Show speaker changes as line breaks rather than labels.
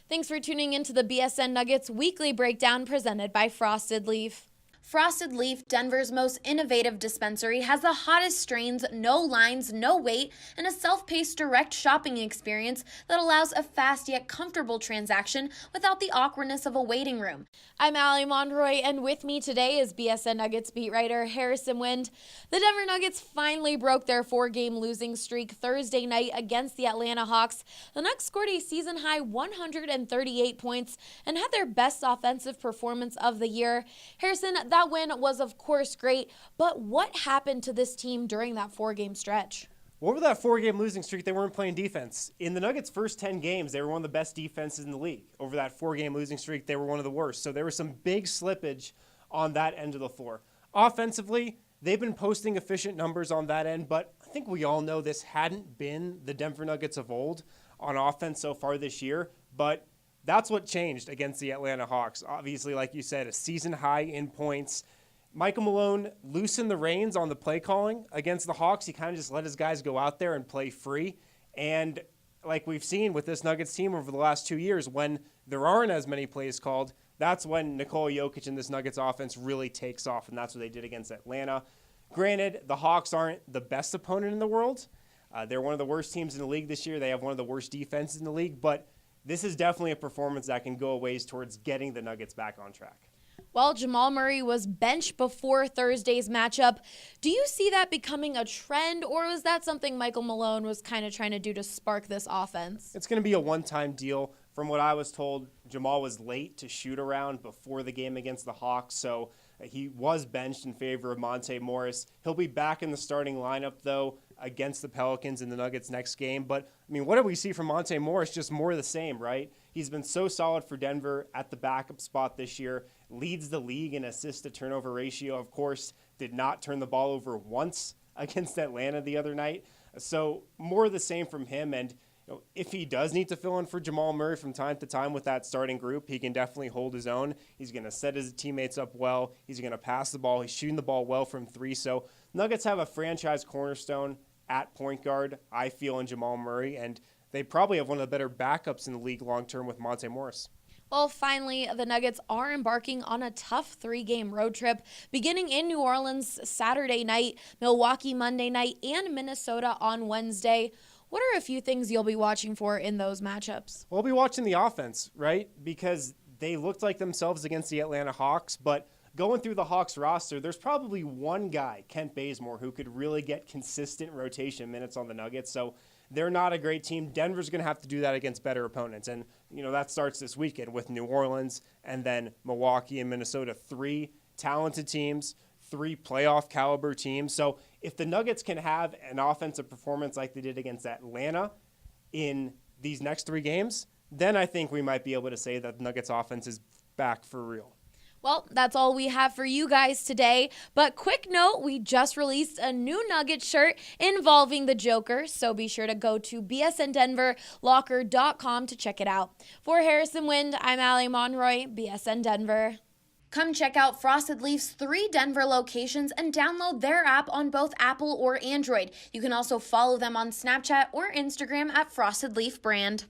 Thanks for tuning into the BSN Nuggets weekly breakdown presented by Frosted Leaf. Frosted Leaf, Denver's most innovative dispensary, has the hottest strains, no lines, no wait, and a self-paced direct shopping experience that allows a fast yet comfortable transaction without the awkwardness of a waiting room. I'm Allie Monroy, and with me today is BSN Nuggets beat writer Harrison Wind. The Denver Nuggets finally broke their 4-game losing streak Thursday night against the Atlanta Hawks. The Nuggets scored a season-high 138 points and had their best offensive performance of the year. Harrison, that win was, of course, great, but what happened to this team during that 4-game stretch?
Over that 4-game losing streak, they weren't playing defense. In the Nuggets' first 10 games, they were one of the best defenses in the league. Over that 4-game losing streak, they were one of the worst. So there was some big slippage on that end of the floor. Offensively, they've been posting efficient numbers on that end, but I think we all know this hadn't been the Denver Nuggets of old on offense so far this year, but that's what changed against the Atlanta Hawks. Obviously, like you said, a season high in points. Michael Malone loosened the reins on the play calling against the Hawks. He kind of just let his guys go out there and play free. And like we've seen with this Nuggets team over the last 2 years, when there aren't as many plays called, that's when Nikola Jokic and this Nuggets offense really takes off, and that's what they did against Atlanta. Granted, the Hawks aren't the best opponent in the world. They're one of the worst teams in the league this year. They have one of the worst defenses in the league, but this is definitely a performance that can go a ways towards getting the Nuggets back on track.
Well, Jamal Murray was benched before Thursday's matchup. Do you see that becoming a trend, or was that something Michael Malone was kind of trying to do to spark this offense?
It's going to be a one-time deal. From what I was told, Jamal was late to shoot around before the game against the Hawks, so he was benched in favor of Monte Morris. He'll be back in the starting lineup, though, against the Pelicans in the Nuggets next game. But, I mean, what do we see from Monte Morris? Just more of the same, right? He's been so solid for Denver at the backup spot this year, leads the league in assist-to-turnover ratio. Of course, did not turn the ball over once against Atlanta the other night. So more of the same from him. And if he does need to fill in for Jamal Murray from time to time with that starting group, he can definitely hold his own. He's going to set his teammates up well. He's going to pass the ball. He's shooting the ball well from three. So Nuggets have a franchise cornerstone at point guard, I feel, in Jamal Murray, and they probably have one of the better backups in the league long-term with Monte Morris.
Well, finally, the Nuggets are embarking on a tough 3-game road trip, beginning in New Orleans Saturday night, Milwaukee Monday night, and Minnesota on Wednesday. What are a few things you'll be watching for in those matchups?
We'll be watching the offense, right? Because they looked like themselves against the Atlanta Hawks, but going through the Hawks roster, there's probably one guy, Kent Bazemore, who could really get consistent rotation minutes on the Nuggets. So they're not a great team. Denver's going to have to do that against better opponents. And, that starts this weekend with New Orleans and then Milwaukee and Minnesota. 3 talented teams, 3 playoff caliber teams. So if the Nuggets can have an offensive performance like they did against Atlanta in these next 3 games, then I think we might be able to say that the Nuggets offense is back for real.
Well, that's all we have for you guys today. But quick note, we just released a new Nugget shirt involving the Joker, so be sure to go to bsndenverlocker.com to check it out. For Harrison Wind, I'm Allie Monroy, BSN Denver. Come check out Frosted Leaf's 3 Denver locations and download their app on both Apple or Android. You can also follow them on Snapchat or Instagram at Frosted Leaf Brand.